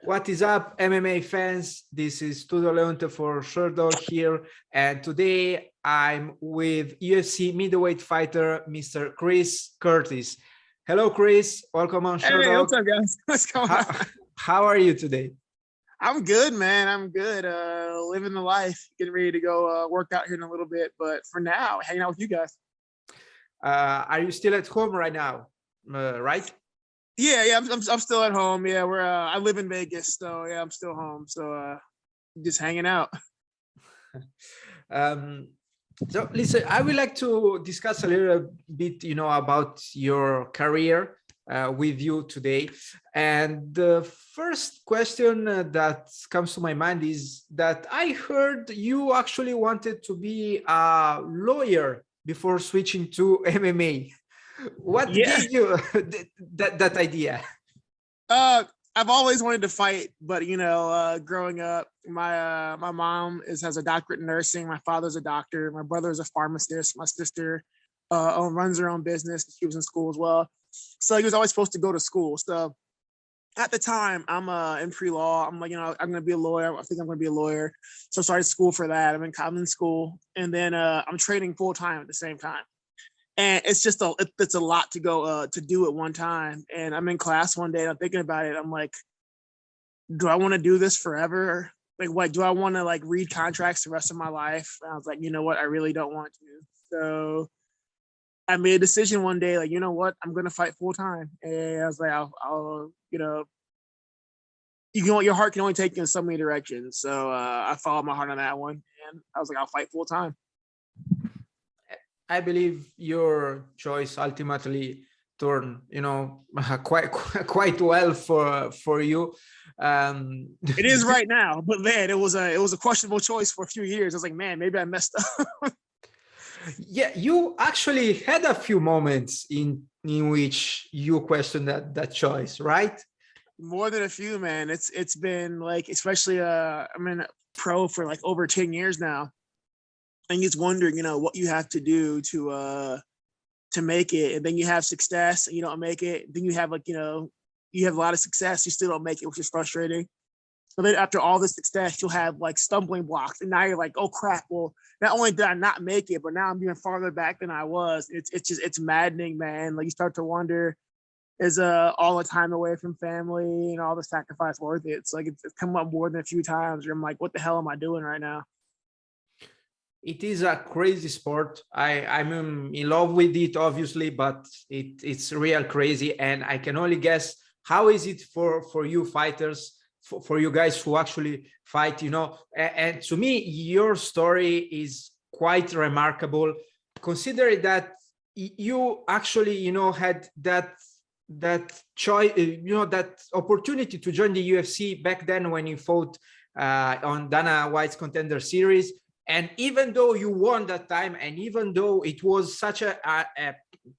What is up, MMA fans? This is Tudo Leonte for Sherdog here, and today I'm with UFC middleweight fighter Mr. Chris Curtis. Hello, Chris. Welcome on Hey, what's Sherdog. up, guys? What's going How, on? how are you today? I'm good, man. I'm good. Living the life. Getting ready to go work out here in a little bit. But for now, hanging out with you guys. Are you still at home right now? Right? Yeah. I'm still at home. Yeah, I live in Vegas, so yeah, I'm still home. So just hanging out. So listen, I would like to discuss a little bit, about your career with you today. And the first question that comes to my mind is that I heard you actually wanted to be a lawyer before switching to MMA. What Yeah. gave you that idea? I've always wanted to fight, but growing up, my mom has a doctorate in nursing. My father's a doctor. My brother's a pharmacist. My sister runs her own business. She was in school as well, so he was always supposed to go to school. So at the time, I'm in pre-law. I'm like, I'm gonna be a lawyer. I think I'm gonna be a lawyer. So I started school for that. I'm in school, and then I'm training full time at the same time. And it's just it's a lot to go to do at one time. And I'm in class one day and I'm thinking about it. I'm like, do I want to do this forever? Like, what do I want to like read contracts the rest of my life? And I was like, you know what? I really don't want to. So I made a decision one day, like, you know what? I'm going to fight full time. And I was like, I'll your heart can only take you in so many directions. So I followed my heart on that one. And I was like, I'll fight full time. I believe your choice ultimately turned, quite well for you. It is right now, but man, it was a questionable choice for a few years. I was like, man, maybe I messed up. Yeah, you actually had a few moments in which you questioned that choice, right? More than a few, man. It's been like, especially I'm in pro for like over 10 years now. And he's wondering, what you have to do to make it. And then you have success and you don't make it. Then you have you have a lot of success, you still don't make it, which is frustrating. But then after all this success, you'll have like stumbling blocks. And now you're like, oh crap, well, not only did I not make it, but now I'm being farther back than I was. It's maddening, man. Like you start to wonder, is all the time away from family and all the sacrifice worth it? It's like it's come up more than a few times where I'm like, what the hell am I doing right now? It is a crazy sport. I'm in love with it, obviously, but it's real crazy. And I can only guess, how is it for you fighters, for you guys who actually fight, and to me, your story is quite remarkable, considering that you actually, had that choice, that opportunity to join the UFC back then when you fought on Dana White's Contender Series. And even though you won that time, and even though it was such an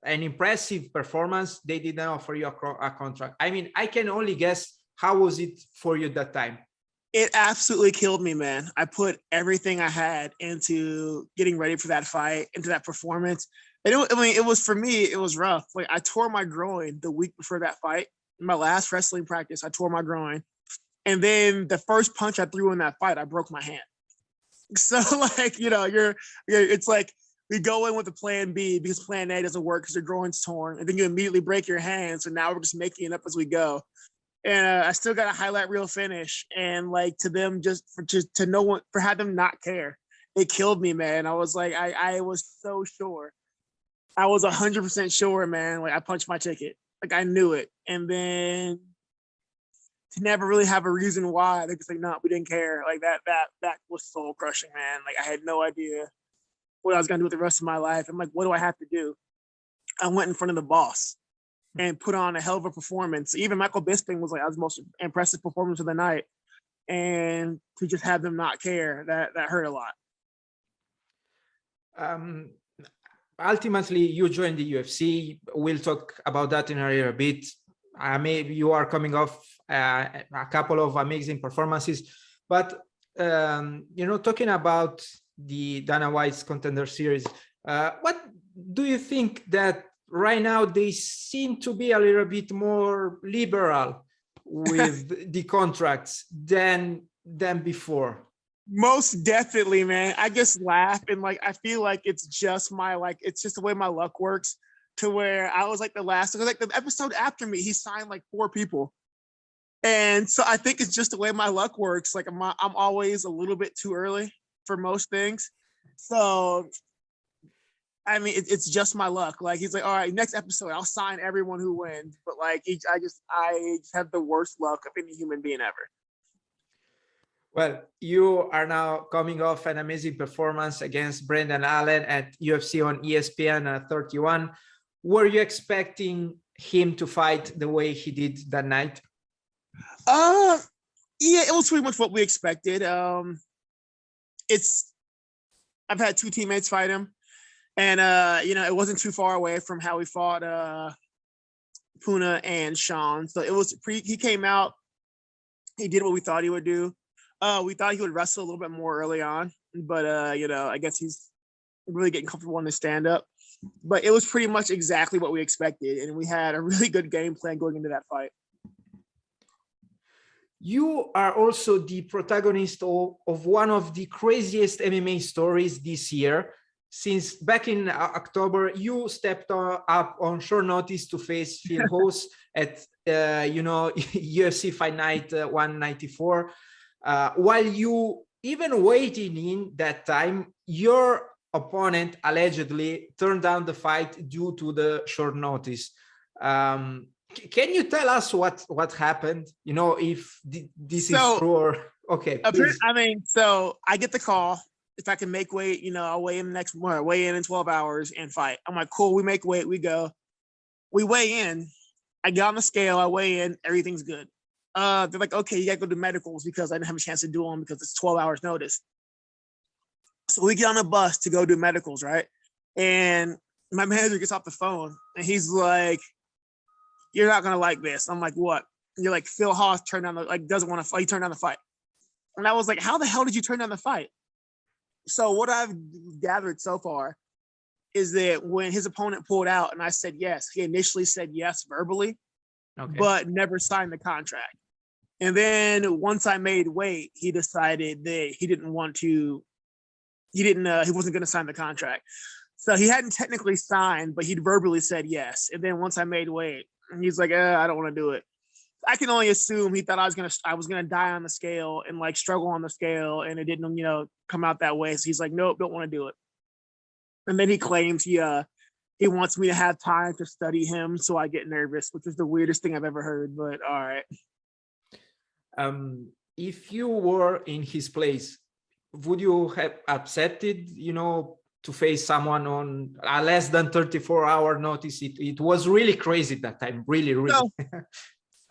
impressive performance, they didn't offer you a contract. I mean, I can only guess, how was it for you that time? It absolutely killed me, man. I put everything I had into getting ready for that fight, into that performance. And it was, for me, it was rough. Like I tore my groin the week before that fight. In my last wrestling practice, I tore my groin. And then the first punch I threw in that fight, I broke my hand. So like, it's like we go in with the plan B because plan A doesn't work because your groin's torn, and then you immediately break your hand. So now we're just making it up as we go. And I still got a highlight reel finish. And like to them, to no one, for have them not care, it killed me, man. I was like, I was so sure. I was 100% sure, man. Like I punched my ticket. Like I knew it. And then to never really have a reason why, they just like, no, we didn't care. Like that was soul crushing, man. Like I had no idea what I was gonna do with the rest of my life. I'm like, what do I have to do? I went in front of the boss and put on a hell of a performance. Even Michael Bisping was like, I was the most impressive performance of the night. And to just have them not care, that hurt a lot. Ultimately, you joined the UFC. We'll talk about that in a little bit. Maybe you are coming off a couple of amazing performances, but talking about the Dana White's Contender Series, what do you think that right now they seem to be a little bit more liberal with the contracts than before? Most definitely, man. I just laugh and like I feel like it's just it's just the way my luck works. To where I was like the last, like the episode after me, he signed like 4 people. And so I think it's just the way my luck works. Like I'm always a little bit too early for most things. So I mean, it's just my luck. Like he's like, all right, next episode, I'll sign everyone who wins. But like, I just have the worst luck of any human being ever. Well, you are now coming off an amazing performance against Brendan Allen at UFC on ESPN 31. Were you expecting him to fight the way he did that night? Yeah, it was pretty much what we expected. I've had 2 teammates fight him. And it wasn't too far away from how we fought Puna and Sean. So it was he came out, he did what we thought he would do. We thought he would wrestle a little bit more early on, but I guess he's really getting comfortable in the stand-up. But it was pretty much exactly what we expected, and we had a really good game plan going into that fight. You are also the protagonist of one of the craziest MMA stories this year. Since back in October, you stepped up on short notice to face Phil Hawes at, UFC Fight Night 194. While you even waiting in that time, your opponent allegedly turned down the fight due to the short notice. Can you tell us what happened? If this is true or okay. Please. I mean, so I get the call. If I can make weight, I'll weigh in next month, weigh in 12 hours and fight. I'm like, cool, we make weight, we go. We weigh in. I get on the scale, I weigh in, everything's good. They're like, okay, you gotta go to medicals because I didn't have a chance to do them because it's 12 hours notice. So we get on a bus to go do medicals, right? And my manager gets off the phone and he's like, you're not gonna like this. I'm like, what? And you're like, Phil Hawes turned down doesn't want to fight, he turned down the fight. And I was like, how the hell did you turn down the fight? So what I've gathered so far is that when his opponent pulled out and I said yes, he initially said yes verbally, but never signed the contract. And then once I made weight, he decided that he wasn't going to sign the contract. So he hadn't technically signed, but he'd verbally said yes. And then once I made weight, he's like, I don't want to do it. I can only assume he thought I was gonna die on the scale and like struggle on the scale, and it didn't, come out that way. So he's like, nope, don't want to do it. And then he claims he wants me to have time to study him, so I get nervous, which is the weirdest thing I've ever heard. But all right. If you were in his place, would you have accepted, to face someone on a less than 34-hour notice? It was really crazy that time, really. No.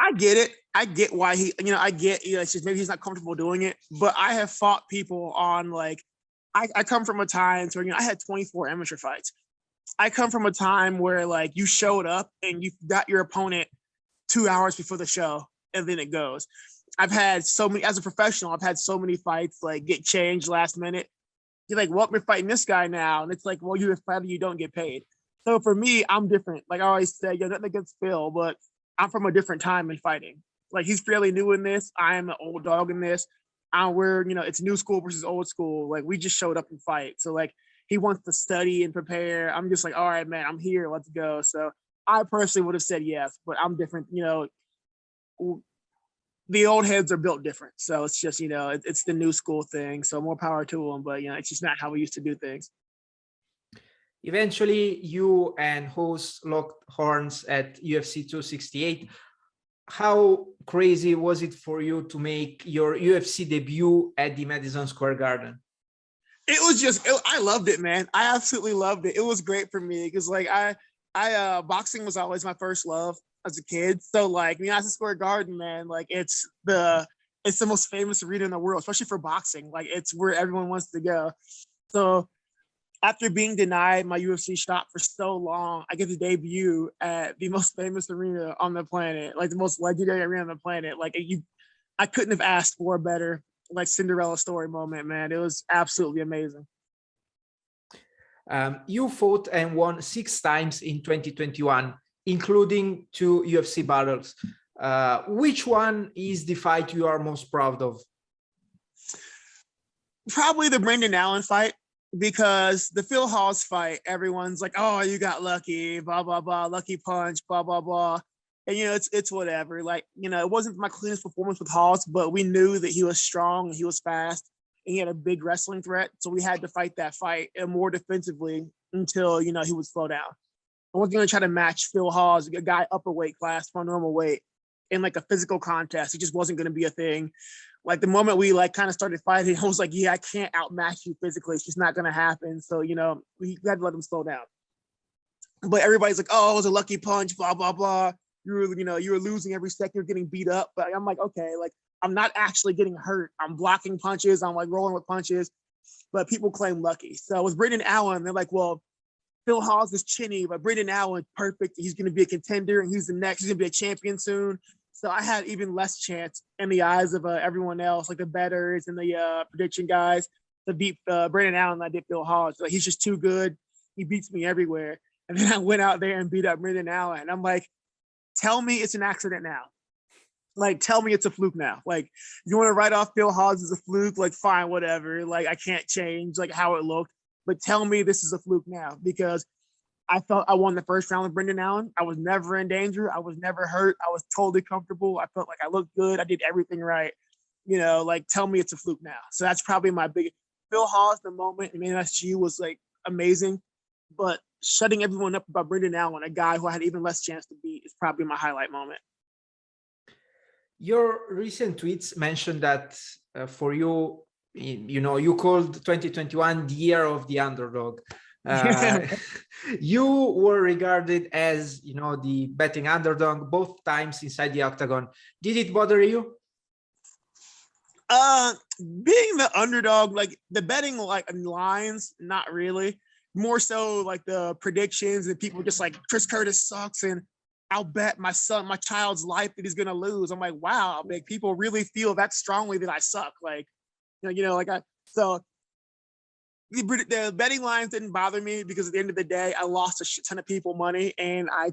I get it. I get why it's just maybe he's not comfortable doing it. But I have fought people on I come from a time where I had 24 amateur fights. I come from a time where you showed up and you got your opponent 2 hours before the show and then it goes. I've had so many, as a professional, I've had so many fights get changed last minute. You're like, well, we're fighting this guy now. And it's like, well, you're a fighter, you don't get paid. So for me, I'm different. Like I always say, nothing against Phil, but I'm from a different time in fighting. He's fairly new in this. I am an old dog in this. It's new school versus old school. We just showed up and fight. So he wants to study and prepare. I'm just like, all right, man, I'm here. Let's go. So I personally would have said yes, but I'm different. The old heads are built different. So it's just, it's the new school thing. So more power to them. But, it's just not how we used to do things. Eventually, you and Hawes locked horns at UFC 268. How crazy was it for you to make your UFC debut at the Madison Square Garden? It was I loved it, man. I absolutely loved it. It was great for me because boxing was always my first love as a kid. So Madison Square Garden, man, it's the most famous arena in the world, especially for boxing. It's where everyone wants to go. So after being denied my UFC shot for so long, I get to debut at the most famous arena on the planet, the most legendary arena on the planet. I couldn't have asked for a better Cinderella story moment, man. It was absolutely amazing. You fought and won 6 times in 2021, including 2 UFC battles. Which one is the fight you are most proud of? Probably the Brendan Allen fight, because the Phil Hawes fight, everyone's like, oh, you got lucky, blah, blah, blah, lucky punch, blah, blah, blah. And, it's whatever. Like, it wasn't my cleanest performance with Hawes, but we knew that he was strong and he was fast and he had a big wrestling threat. So we had to fight that fight and more defensively until, he would slow down. I wasn't going to try to match Phil Hawes, a guy upper weight class for normal weight in like a physical contest. It just wasn't going to be a thing. Like the moment we like kind of started fighting, I was like, yeah, I can't outmatch you physically. It's just not going to happen. So, we had to let him slow down. But everybody's like, oh, it was a lucky punch, blah, blah, blah. You were losing every second, you're getting beat up. But I'm like, okay, like I'm not actually getting hurt. I'm blocking punches. I'm like rolling with punches, but people claim lucky. So with Brendan Allen, they're like, well, Phil Hawes is chinny, but Brendan Allen, perfect. He's going to be a contender and he's the next. He's going to be a champion soon. So I had even less chance in the eyes of everyone else, like the bettors and the prediction guys, to beat Brendan Allen than I did Phil Hawes. Like he's just too good. He beats me everywhere. And then I went out there and beat up Brendan Allen. I'm like, tell me it's an accident now. Like, tell me it's a fluke now. Like, you want to write off Phil Hawes as a fluke? Like, fine, whatever. Like, I can't change like how it looked. But tell me this is a fluke now, because I felt I won the first round with Brendan Allen. I was never in danger. I was never hurt. I was totally comfortable. I felt like I looked good. I did everything right. Like tell me it's a fluke now. So that's probably my biggest. Phil Hawes, the moment in MSG was like amazing, but shutting everyone up about Brendan Allen, a guy who I had even less chance to beat, is probably my highlight moment. Your recent tweets mentioned that for you, you called 2021 the year of the underdog. You were regarded as, the betting underdog both times inside the Octagon. Did it bother you? Being the underdog, like the betting like lines, not really. More so like the predictions and people just like Chris Curtis sucks and I'll bet my child's life that he's gonna lose. I'm like, wow, like people really feel that strongly that I suck. Like, so the betting lines didn't bother me because at the end of the day, I lost a shit ton of people money, and I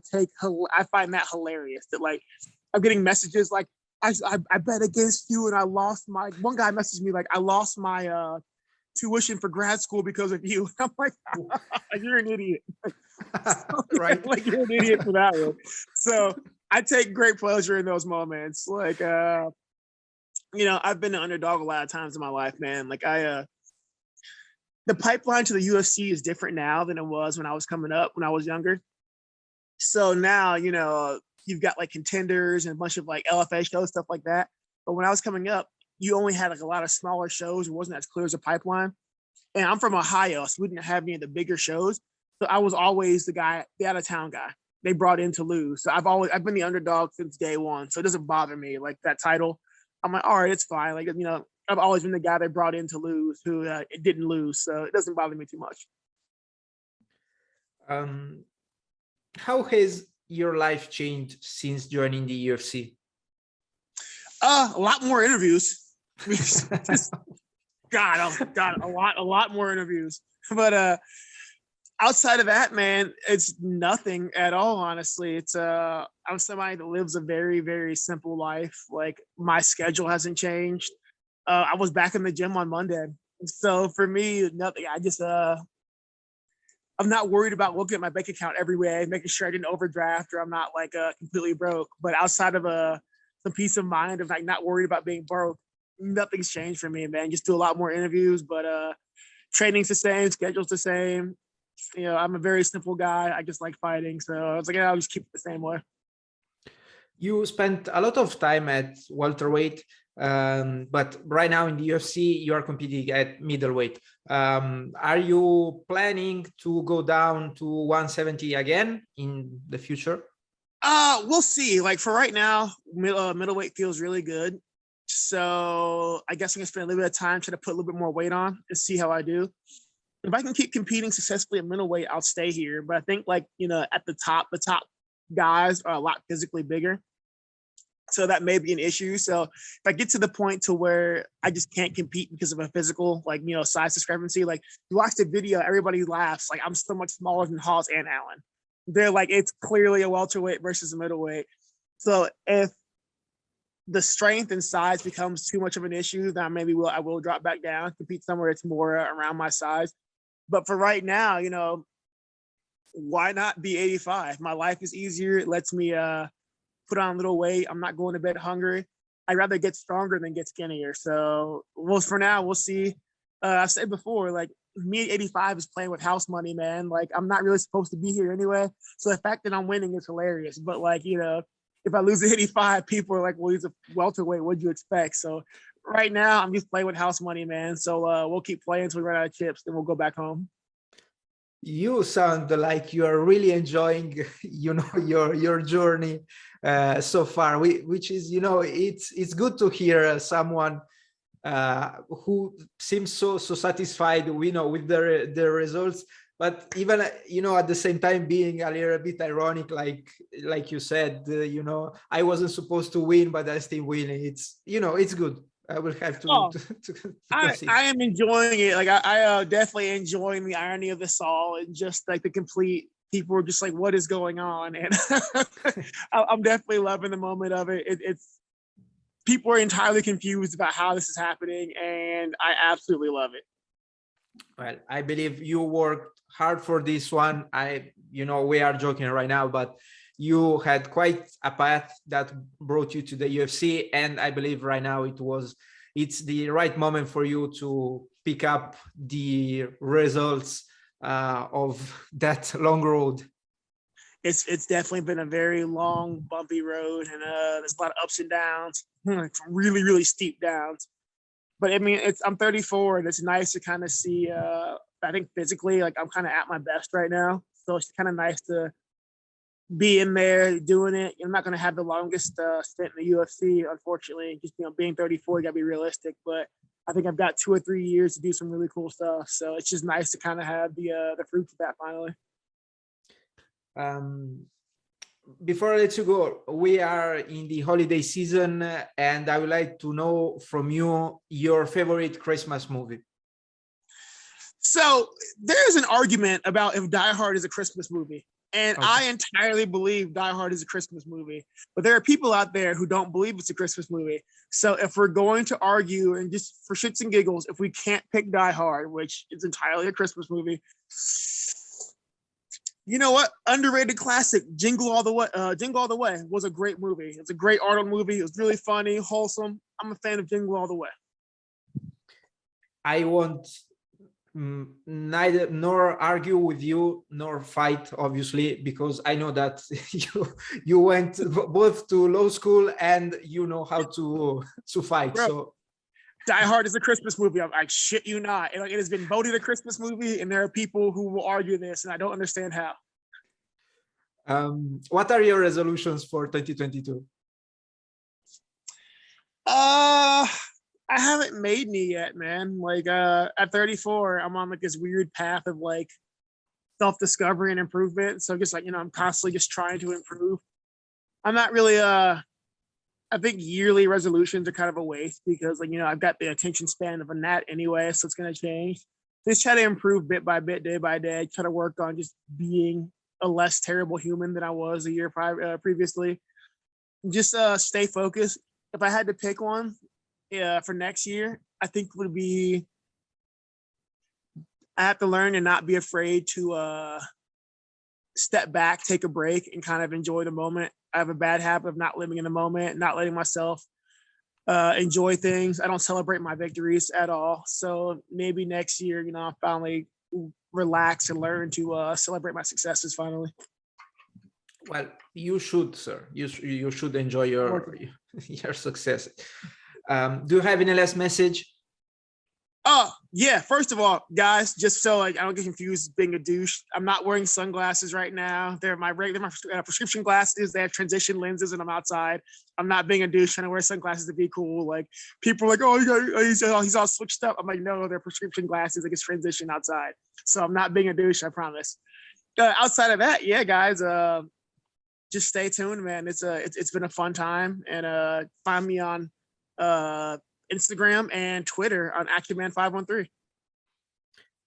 find that hilarious. That like I'm getting messages like I bet against you and I lost my. One guy messaged me like I lost my tuition for grad school because of you. I'm like, you're an idiot. Right? Like you're an idiot for that one. So I take great pleasure in those moments. Like, I've been an underdog a lot of times in my life, man. Like the pipeline to the UFC is different now than it was when I was coming up, when I was younger. So now, you've got like contenders and a bunch of like LFA shows, stuff like that. But when I was coming up, you only had like a lot of smaller shows. It wasn't as clear as a pipeline. And I'm from Ohio, so we didn't have any of the bigger shows. So I was always the guy, the out of town guy they brought in to lose. So I've been the underdog since day one. So it doesn't bother me like that title. I'm like, all right, it's fine. Like, I've always been the guy they brought in to lose who it didn't lose. So it doesn't bother me too much. How has your life changed since joining the UFC? A lot more interviews. God, a lot more interviews. But outside of that, man, it's nothing at all, honestly. It's I'm somebody that lives a very, very simple life. Like my schedule hasn't changed. I was back in the gym on Monday. So for me, nothing. I just I'm not worried about looking at my bank account every way, making sure I didn't overdraft or I'm not like completely broke. But outside of some peace of mind of like not worried about being broke, nothing's changed for me, man. Just do a lot more interviews, but training's the same, schedule's the same. I'm a very simple guy. I just like fighting. So I was like, I'll just keep it the same way. You spent a lot of time at welterweight, but right now in the UFC, you are competing at middleweight. Are you planning to go down to 170 again in the future? We'll see. Like for right now, middleweight feels really good. So I guess I'm gonna spend a little bit of time trying to put a little bit more weight on and see how I do. If I can keep competing successfully at middleweight, I'll stay here. But I think at the top guys are a lot physically bigger. So that may be an issue. So if I get to the point to where I just can't compete because of a physical, size discrepancy, like you watch the video, everybody laughs. Like I'm so much smaller than Hawes and Allen. They're like, it's clearly a welterweight versus a middleweight. So if the strength and size becomes too much of an issue, then maybe I will drop back down, compete somewhere that's more around my size. But for right now, you know, why not be 85? My life is easier. It lets me put on a little weight. I'm not going to bed hungry. I'd rather get stronger than get skinnier. So, well, for now, we'll see. I've said before, like, me at 85 is playing with house money, man. Like, I'm not really supposed to be here anyway. So the fact that I'm winning is hilarious. But, like, you know, if I lose at 85, people are like, well, he's a welterweight. What'd you expect? So right now, I'm just playing with house money, man. So we'll keep playing until we run out of chips, then we'll go back home. You sound like you are really enjoying, you know, your journey so far, which is, you know, it's good to hear someone who seems so satisfied, you know, with their results, but even, you know, at the same time being a little bit ironic, like you said, you know, I wasn't supposed to win, but I still win. It's, you know, it's good. I will have to consider. I am enjoying it. Like, I definitely enjoying the irony of this all, and just like the complete people are just like, what is going on? And I'm definitely loving the moment of it. It's people are entirely confused about how this is happening, and I absolutely love it. Well, I believe you worked hard for this one. You know, we are joking right now, but you had quite a path that brought you to the UFC, and I believe right now it's the right moment for you to pick up the results of that long road. It's definitely been a very long, bumpy road, and there's a lot of ups and downs, really, really steep downs. But I mean, I'm 34, and it's nice to kind of see. I think physically, like, I'm kind of at my best right now, so it's kind of nice to be in there doing it. I'm not going to have the longest stint in the UFC, unfortunately. Just, you know, being 34, you got to be realistic. But I think I've got 2 or 3 years to do some really cool stuff. So it's just nice to kind of have the fruits of that finally. Before I let you go, we are in the holiday season, and I would like to know from you your favorite Christmas movie. So there's an argument about if Die Hard is a Christmas movie. And okay, I entirely believe Die Hard is a Christmas movie. But there are people out there who don't believe it's a Christmas movie. So if we're going to argue, and just for shits and giggles, if we can't pick Die Hard, which is entirely a Christmas movie, you know what? Underrated classic, Jingle All the Way. Jingle All the Way was a great movie. It's a great Arnold movie. It was really funny, wholesome. I'm a fan of Jingle All the Way. I won't neither nor argue with you nor fight, obviously, because I know that you went both to law school and you know how to fight. Bro, so Die Hard is a Christmas movie. I shit you not. It has been voted a Christmas movie, and there are people who will argue this, and I don't understand how. What are your resolutions for 2022? I haven't made any yet, man. Like, at 34, I'm on like this weird path of like self-discovery and improvement. So just like, you know, I'm constantly just trying to improve. I'm not really, I think yearly resolutions are kind of a waste because, like, you know, I've got the attention span of a gnat anyway, so it's going to change. Just try to improve bit by bit, day by day, try to work on just being a less terrible human than I was a year previously. Just stay focused. If I had to pick one, for next year, I think would be I have to learn and not be afraid to step back, take a break, and kind of enjoy the moment. I have a bad habit of not living in the moment, not letting myself enjoy things. I don't celebrate my victories at all. So maybe next year, you know, I'll finally relax and learn to celebrate my successes finally. Well, you should, sir. You should enjoy your success. Do you have any last message? Oh, yeah. First of all, guys, just so like I don't get confused being a douche, I'm not wearing sunglasses right now. They're my prescription glasses. They have transition lenses, and I'm outside. I'm not being a douche trying to wear sunglasses to be cool. Like, people are like, oh, he's all switched up. I'm like, no, they're prescription glasses. Like, it's transition outside. So I'm not being a douche, I promise. Outside of that, yeah, guys, just stay tuned, man. It's been a fun time, and find me on Instagram and Twitter on Acuman513.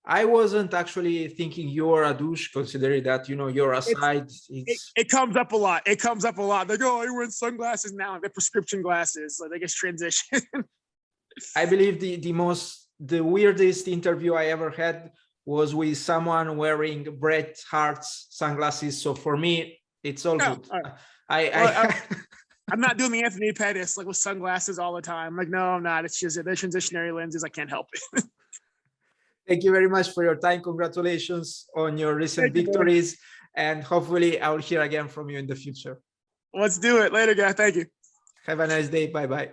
I wasn't actually thinking you're a douche, considering that, you know, you're aside. It comes up a lot. It comes up a lot. They go, oh, you're wearing sunglasses now. They're prescription glasses. Like they just transition. I believe the weirdest interview I ever had was with someone wearing Bret Hart's sunglasses. So for me, it's all good. I'm not doing the Anthony Pettis like with sunglasses all the time. Like, no, I'm not. It's just they're transitionary lenses. I can't help it. Thank you very much for your time. Congratulations on your recent victories. And hopefully I'll hear again from you in the future. Let's do it. Later, guys. Thank you. Have a nice day. Bye-bye.